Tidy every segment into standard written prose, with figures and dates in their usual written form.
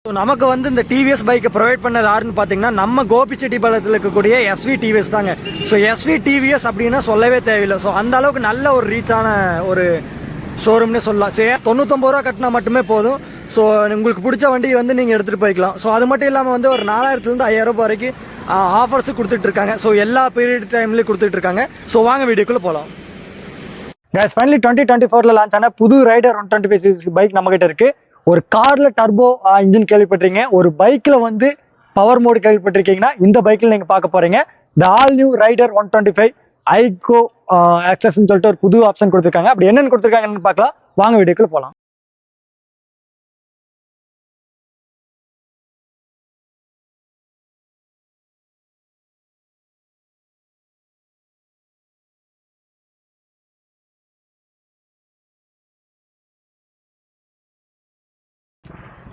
So நமக்கு வந்து இந்த டிவிஎஸ் பைக்கை ப்ரொவைட் பண்ணது யாருன்னு பார்த்தீங்கன்னா நம்ம கோபிச்செட்டிப்பாளையத்தில் இருக்கக்கூடிய எஸ்வி டிவிஎஸ் தாங்க. ஸோ எஸ்வி டிவிஎஸ் அப்படின்னா சொல்லவே தேவையில்லை. ஸோ அந்த அளவுக்கு நல்ல ஒரு ரீச்சான ஒரு ஷோரூம்னே சொல்லலாம். ஸோ 99 ரூபா கட்டினா மட்டுமே போதும். ஸோ உங்களுக்கு பிடிச்ச வண்டி வந்து நீங்கள் எடுத்துகிட்டு போய்க்கலாம். ஸோ அது மட்டும் இல்லாமல் வந்து ஒரு 4000லேருந்து 5000 ரூபாய் வரைக்கும் ஆஃபர்ஸும் கொடுத்துட்ருக்காங்க. ஸோ எல்லா பீரியட் டைம்லேயும் கொடுத்துட்ருக்காங்க. ஸோ வாங்க வீடியோக்குள்ளே போகலாம். கேஸ் ஃபைனலி 2024 லான்ச் ஆன புது ரைடர் 125cc பைக் நம்மகிட்ட இருக்குது. ஒரு காரில் டர்போ இன்ஜின் கேள்விப்பட்டிருக்கீங்க, ஒரு பைக்கில் வந்து பவர் மோடு கேள்விப்பட்டிருக்கீங்கன்னா இந்த பைக்கில் நீங்கள் பார்க்க போகிறீங்க. த ஆல் நியூ ரைடர் 125 ஐகோ ஆக்சஸ்ன்னு சொல்லிட்டு ஒரு புது ஆப்ஷன் கொடுத்துருக்காங்க. அப்படி என்னென்னு கொடுத்துருக்காங்கன்னு பார்க்கலாம். வாங்க வீடியோக்குள்ள போகலாம்.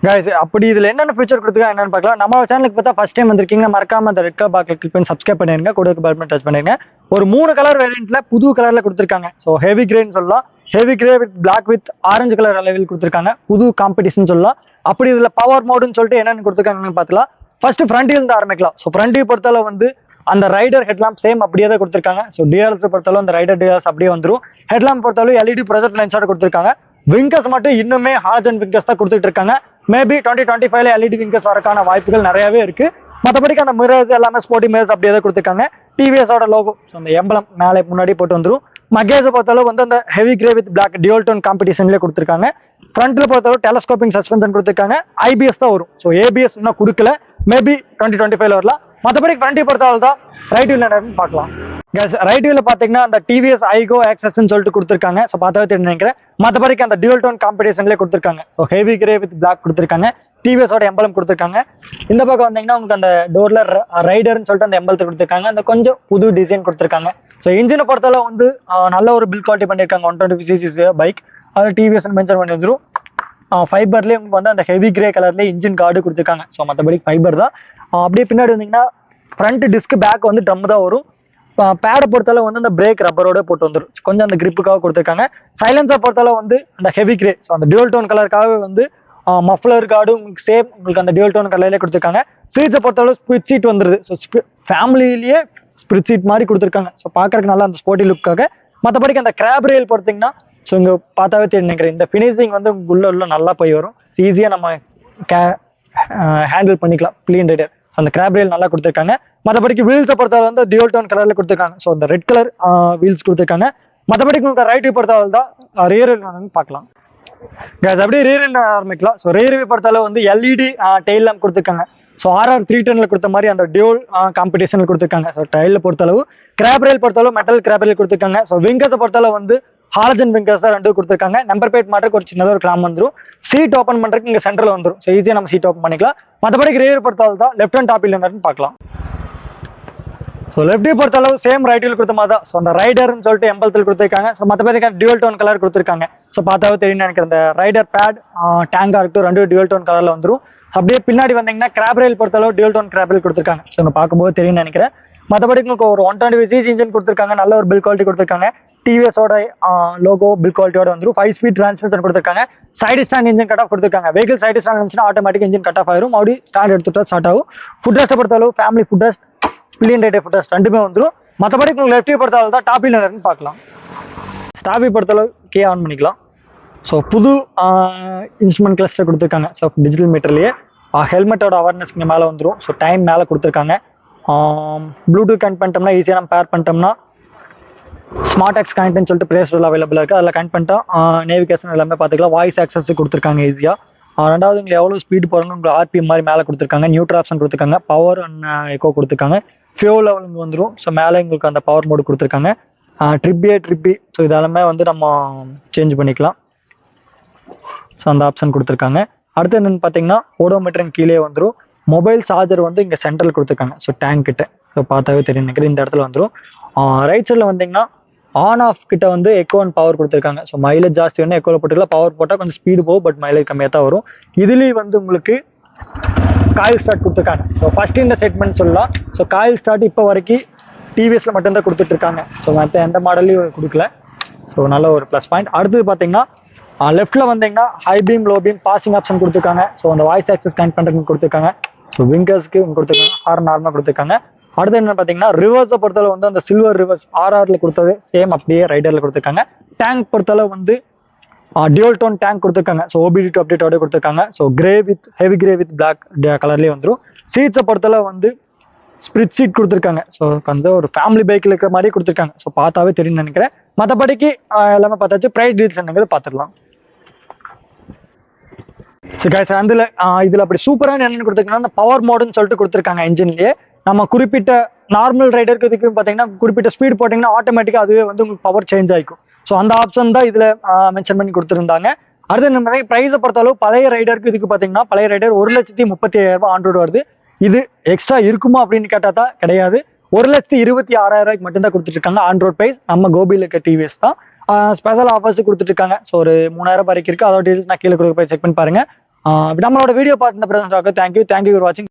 கைஸ் அப்படி இதில் என்னென்ன ஃபீச்சர் கொடுத்துருக்காங்க என்னன்னு பார்க்கலாம். நம்ம சேனலுக்கு பார்த்தா ஃபர்ஸ்ட் டைம் வந்திருக்கீங்கன்னா மறக்காம அந்த ரெட் கலர் பாக்ல கிளிக் பண்ணி சப்ஸ்கிரைப் பண்ணிருங்க, கூட பெல் பட்டன் டச் பண்ணிருங்க. ஒரு 3 கலர் வேரியன்ட்ல புது கலர்ல கொடுத்துருக்காங்க. ஸோ ஹெவி கிரேன்னு சொல்லலாம். Heavy grey with black with orange colour அளவில் கொடுத்துருக்காங்க. புது காம்படிஷன் சொல்லலாம். அப்படி இதில் பவர் மோடுன்னு சொல்லிட்டு என்னென்னு கொடுத்துருக்காங்கன்னு பார்த்துக்கலாம். ஃபர்ஸ்ட் ஃப்ரண்ட் வியூ இருந்து ஆரம்பிக்கலாம். ஸோ ஃப்ரண்ட் வியூ பொறுத்தளவு வந்து அந்த ரைடர் ஹெட்லாம்ப் சேம் அப்படியே தான் கொடுத்துருக்காங்க. ஸோ டிஆர்எஸ் பொறுத்தளவு அந்த ரைடர் டிஆர்எஸ் அப்படியே வந்துடும். ஹெட்லாம்ப் பொறுத்தளவு எல்இடி ப்ரொஜெக்ட் லென்ஸோட கொடுத்துருக்காங்க. விங்கர்ஸ் மட்டும் இன்னுமே ஹாலஜன் விங்கர்ஸ் தான் கொடுத்துட்டு இருக்காங்க. மேபி 2025 எல்இடி விங்கர்ஸ் வரக்கான வாய்ப்புகள் நிறையவே இருக்கு. மற்றபடிக்கு அந்த மிரர்ஸ் எல்லாமே ஸ்போர்ட்டி மிரர்ஸ் அப்படியே தான் கொடுத்துருக்காங்க. டிவிஎஸோட லோகோ ஸோ அந்த எம்பளம் மேலே முன்னாடி போட்டு வந்துடும். மகேஸை பொறுத்தளவு வந்து அந்த heavy grey with black dual tone காம்படிஷன்லேயே கொடுத்துருக்காங்க. ஃப்ரண்ட்ல பொறுத்தளவு டெலஸ்கோப்பிங் சஸ்பென்ஷன் கொடுத்துருக்காங்க. ஐபிஎஸ் தான் வரும். ஸோ ஏபிஎஸ் இன்னும் கொடுக்கல. மேபி 2025 வரலாம். மற்றபடி ஃப்ரண்ட் பொறுத்தளவு தான் ரைட் வீல் என்னன்னு பார்க்கலாம். கேஸ் ரைட் வீல பார்த்தீங்கன்னா அந்த டிவிஎஸ் ஐகோ ஆக்சஸ்ன்னு சொல்லிட்டு கொடுத்துருக்காங்க. ஸோ பார்த்தாவே நினைக்கிறேன். மற்றபடிக்கு அந்த டியூல் டோன் காம்படிஷன்லேயே கொடுத்துருக்காங்க. So heavy grey with black கொடுத்துருக்காங்க. டிவிஎஸோட எம்பலம் கொடுத்துருக்காங்க. இந்த பக்கம் வந்தீங்கன்னா உங்களுக்கு அந்த டோர்ல ரைடர்னு சொல்லிட்டு அந்த எம்பலத்தை கொடுத்துருக்காங்க. அந்த கொஞ்சம் புது டிசைன் கொடுத்துருக்காங்க. ஸோ இன்ஜினை பொறுத்தளவு வந்து நல்ல ஒரு பில் குவாலிட்டி பண்ணியிருக்காங்க. 125cc பைக் அது டிவிஎஸ் மென்ஷன் பண்ணி வந்துடும். ஃபைபர்லேயே உங்களுக்கு வந்து அந்த ஹெவி கிரே கலர்லேயே இன்ஜின் கார்டு கொடுத்துருக்காங்க. ஸோ மற்றபடி ஃபைபர் தான். அப்படியே பின்னாடி வந்தீங்கன்னா ஃப்ரண்ட் டிஸ்க் பேக் வந்து ட்ரம் தான் வரும். பேடை பொறுத்தளவு வந்து அந்த பிரேக் ரப்பரோட போட்டு வந்துடும். கொஞ்சம் அந்த கிரிப்புக்காக கொடுத்துருக்காங்க. சைலன்ஸை பொறுத்தளவு வந்து அந்த ஹெவி கிரே ஸோ அந்த டியூல் டோன் கலருக்காகவே வந்து மஃப்ளர் கார்டு உங்களுக்கு சேம் உங்களுக்கு அந்த டியூல் டோன் கலர்லேயே கொடுத்துருக்காங்க. சீட்ஸை பொறுத்தளவு ஸ்பிரிட் சீட் வந்துருது. ஸோ ஃபேமிலியிலேயே ஸ்பிரிட் சீட் மாதிரி கொடுத்துருக்காங்க. ஸோ பார்க்கறதுக்கு நல்லா அந்த ஸ்போர்ட்டி லுக்காக. மற்றபடிக்கு அந்த கிராப் ரயில் பொறுத்தீங்கன்னா ஸோ இங்கே பார்த்தாவே நினைக்கிறேன் இந்த ஃபினிஷிங் வந்து உள்ள நல்லா போய் வரும். ஈஸியாக நம்ம ஹேண்டில் பண்ணிக்கலாம் க்ளீன் ரைடர். அந்த கிராப் ரயில் நல்லா கொடுத்துருக்காங்க. மற்றபடிக்கு வீல்ஸை பொறுத்தவரை வந்து டியூல் டோன் கலர்ல கொடுத்துருக்காங்க. ஸோ அந்த ரெட் கலர் வீல்ஸ் கொடுத்துருக்காங்க. மற்றபடிக்கு உங்களுக்கு ரைட் வியூ பொறுத்தவரை தான் ரியர் வீல் பார்க்கலாம். கேஸ் அப்படியே ரியர் வீல் ஆரம்பிக்கலாம். ஸோ ரியர் வியூ பொறுத்தளவு வந்து எல்இடி டெயில் லேம்ப் கொடுத்துருக்காங்க. ஸோ ஆர்ஆர் 310 கொடுத்த மாதிரி அந்த டியூல் காம்படிஷனில் கொடுத்துருக்காங்க. ஸோ டைலில் பொறுத்தளவு கிராப் ரயில் பொறுத்தளவு மெட்டல் கிராப் ரயில் கொடுத்துருக்காங்க. ஸோ விங்கர்ஸை பொறுத்தளவு வந்து ஹாலஜன் விங்கர்ஸ் தான் 2 கொடுத்துருக்காங்க. நம்பர் பிளேட் மாட்டுக்கு ஒரு சின்னதாக ஒரு கிளாம் வந்துடும். சீட் ஓப்பன் பண்ணுறதுக்கு இங்கே சென்டரில் வந்துடும். ஸோ ஈஸியாக நம்ம சீட் ஓப்பன் பண்ணிக்கலாம். மற்றபடி ரியர் பொறுத்தளவு தான் லெஃப்ட் ஹேண்ட் டாப் இல்லைன்னு பார்க்கலாம். ஸோ லெஃப்ட் வியூ பொறுத்தளவு சேம் ரைட் வீல் கொடுத்த மாதிரி தான். ஸோ அந்த ரைடர்னு சொல்லிட்டு எம்பலத்தில் கொடுத்துருக்காங்க. ஸோ மற்றபடி டியூல் டோன் கலர் கொடுத்துருக்காங்க. ஸோ பார்த்தாவே தெரியும் நினைக்கிறேன். இந்த ரைடர் பேட் டேங்காக இருக்கட்டும் 2 டியூல் டோன் கலரில் வந்துடும். அப்படியே பின்னாடி வந்தீங்கன்னா கிராப் ரயில் பொறுத்தளவு டியூல் டோன் கிராப் ரயில் கொடுத்துருக்காங்க. ஸோ நம்ம பார்க்கும்போது தெரியும் நினைக்கிறேன். மற்றபடி உங்களுக்கு ஒரு 125cc இன்ஜின் கொடுத்துருக்காங்க. நல்ல ஒரு பில் குவாலிட்டி கொடுத்துருக்காங்க. டிவிஎஸோட லோகோ பில் குவாலிட்டியோட வந்துடும். 5 ஸ்பீட் டிரான்ஸ்மிஷன் கொடுத்துருக்காங்க. Side stand engine cut off கொடுத்துருக்காங்க. வெஹிக்கிள் சைடு ஸ்டாண்ட் இருந்துச்சுன்னா ஆட்டோமேட்டிக் இன்ஜின் கட் ஆஃப் ஆயிரும். மறுபடியும் ஸ்டாண்ட் எடுத்துட்டா ஸ்டார்ட் ஆகும். ஃபுட் ரெஸ்ட்டை பொறுத்தளவு family foot rest pillion rider foot rest 2மே வந்துடும். மற்றபடி உங்களுக்கு லெஃப்ட் வியூ பொறுத்தளவு தான் டாப் வீல் என்னன்னு பார்க்கலாம். டாப் வியூ பொறுத்தளவு கே ஆன் பண்ணிக்கலாம். ஸோ புது இன்ஸ்ட்ருமெண்ட் கிளஸ்டர் கொடுத்துருக்காங்க. ஸோ டிஜிட்டல் மீட்டர்லேயே ஹெல்மெட்டோட அவேர்னஸ் இங்கே மேலே வந்துடும். ஸோ டைம் மேலே கொடுத்துருக்காங்க. ப்ளூடூத் கனெக்ட் பண்ணிட்டோம்னா ஈஸியாக நம்ம பேர் பண்ணிட்டோம்னா ஸ்மார்ட் எக்ஸ் கனெக்ட்னு சொல்லிட்டு ப்ளே ஸ்டோரில் அவைலபிளாக இருக்குது. அதில் கனெக்ட் பண்ணிட்டோம் நேவிகேஷன் எல்லாமே பார்த்துக்கலாம். வாய்ஸ் ஆக்சஸ் கொடுத்துருக்காங்க ஈஸியாக. ரெண்டாவது உங்களுக்கு எவ்வளோ ஸ்பீடு போகிறோன்னு உங்களுக்கு ஆர்பிஎம் மாதிரி மேலே கொடுத்துருக்காங்க. நியூட்ரல் ஆப்ஷன் கொடுத்துருக்காங்க. பவர் அண்ட் எக்கோ கொடுத்துருக்காங்க. ஃபியூல் லெவல் இங்கே வந்துடும். ஸோ மேலே உங்களுக்கு அந்த பவர் மோடு கொடுத்துருக்காங்க. ட்ரிப்பி ஸோ இதெல்லாமே வந்து நம்ம சேஞ்ச் பண்ணிக்கலாம். ஸோ அந்த ஆப்ஷன் கொடுத்துருக்காங்க. அடுத்து என்னென்னு பார்த்தீங்கன்னா ஓடோமீட்டரின் கீழே வந்துடும். மொபைல் சார்ஜர் வந்து இங்கே சென்ட்ரல் கொடுத்துருக்காங்க. ஸோ டேங்க் கிட்ட ஸோ பார்த்தாவே தெரியும் நினைக்கிறேன். இந்த இடத்துல வந்துடும். ரைட் சைடில் வந்தீங்கன்னா ஆன் ஆஃப் கிட்ட வந்து எக்கோ அண்ட் பவர் கொடுத்துருக்காங்க. ஸோ மைலேஜ் ஜாஸ்தி வேணும் எக்கோவில் போட்டுக்கலாம். பவர் போட்டால் கொஞ்சம் ஸ்பீடு போகும். பட் மைலேஜ் கம்மியாக தான் வரும். இதுலேயும் வந்து உங்களுக்கு காயில் ஸ்டார்ட் கொடுத்துருக்காங்க. ஸோ ஃபர்ஸ்ட் இந்த செட்மெண்ட் சொல்லலாம். ஸோ காயில் ஸ்டார்ட் இப்போ வரைக்கும் டிவிஎஸ்ல மட்டும்தான் கொடுத்துட்டு இருக்காங்க. ஸோ மற்ற எந்த மாடல்லையும் கொடுக்கல. ஸோ நல்ல ஒரு ப்ளஸ் பாயிண்ட். அடுத்தது பார்த்தீங்கன்னா லெஃப்ட்ல வந்தீங்கன்னா high beam low beam passing option கொடுத்துருக்காங்க. ஸோ அந்த வாய்ஸ் ஆக்சஸ் கனெக்ட் பண்ணுறதுக்கு கொடுத்துருக்காங்க. ஸோ விங்கர்ஸ்க்கு கொடுத்துருக்காங்க, ஹார்ன் நார்மலாக கொடுத்துருக்காங்க. அடுத்து என்ன பார்த்தீங்கன்னா ரிவர்ஸை பொறுத்தளவு வந்து அந்த சில்வர் ரிவர்ஸ் ஆர்ஆர்ல கொடுத்தது சேம் அப்படியே ரைடர்ல கொடுத்துருக்காங்க. டேங்க் பொறுத்தளவு வந்து டியூல் டோன் டேங்க் கொடுத்துருக்காங்க. ஸோ ஓபிடி டு அப்டேட்டோட கொடுத்துருக்காங்க. So grey with heavy grey with black கலர்லேயே வந்துடும். சீட்ஸை பொறுத்தளவு வந்து ஸ்பிரிட் சீட் கொடுத்துருக்காங்க. ஸோ வந்து ஒரு ஃபேமிலி பைக்கில் இருக்கிற மாதிரி கொடுத்துருக்காங்க. ஸோ பார்த்தாவே தெரியும்னு நினைக்கிறேன். மற்றபடிக்கு எல்லாமே பார்த்தாச்சு. ப்ரைஸ் டீல்ஸ் என்னங்கிறது பார்த்துடலாம். ஸோ கைஸ் இதில் அப்படி சூப்பரான என்னென்னு கொடுத்துருக்காங்கன்னா அந்த பவர் மோடுன்னு சொல்லிட்டு கொடுத்துருக்காங்க. இன்ஜின்லேயே நம்ம குறிப்பிட்ட நார்மல் ரைடருக்கு இதுக்கு பார்த்தீங்கன்னா குறிப்பிட்ட ஸ்பீட் போட்டிங்கன்னா ஆட்டோமேட்டிக்காக அதுவே வந்து உங்களுக்கு பவர் சேஞ்ச் ஆகிக்கும். ஸோ அந்த ஆப்ஷன் தான் இதில் மென்ஷன் பண்ணி கொடுத்துருந்தாங்க. அடுத்து என்ன ப்ரைஸை பொறுத்தளவு பழைய ரைடருக்கு இதுக்கு பார்த்தீங்கன்னா பழைய ரைடர் 1,35,000 ஆண்ட்ராய்டு வருது. இது எக்ஸ்ட்ரா இருக்குமா அப்படின்னு கேட்டால் தான் கிடையாது. 1,26,000 மட்டும்தான் கொடுத்துட்டு இருக்காங்க ஆண்ட்ராய்டு ப்ரைஸ். நம்ம கோபியில் இருக்க டிவிஎஸ் தான் ஸ்பெஷல் ஆஃபர்ஸ் கொடுத்துட்டு இருக்காங்க. ஸோ ஒரு 3,000 வரைக்கும் இருக்குது. அதோட டீடைல்ஸ் நான் கீழே கொடுக்க போய் செக் பண்ணி பாருங்க. நம்மளோட வீடியோ பார்த்து தேங்க்யூ ஃபார் வாட்சிங்.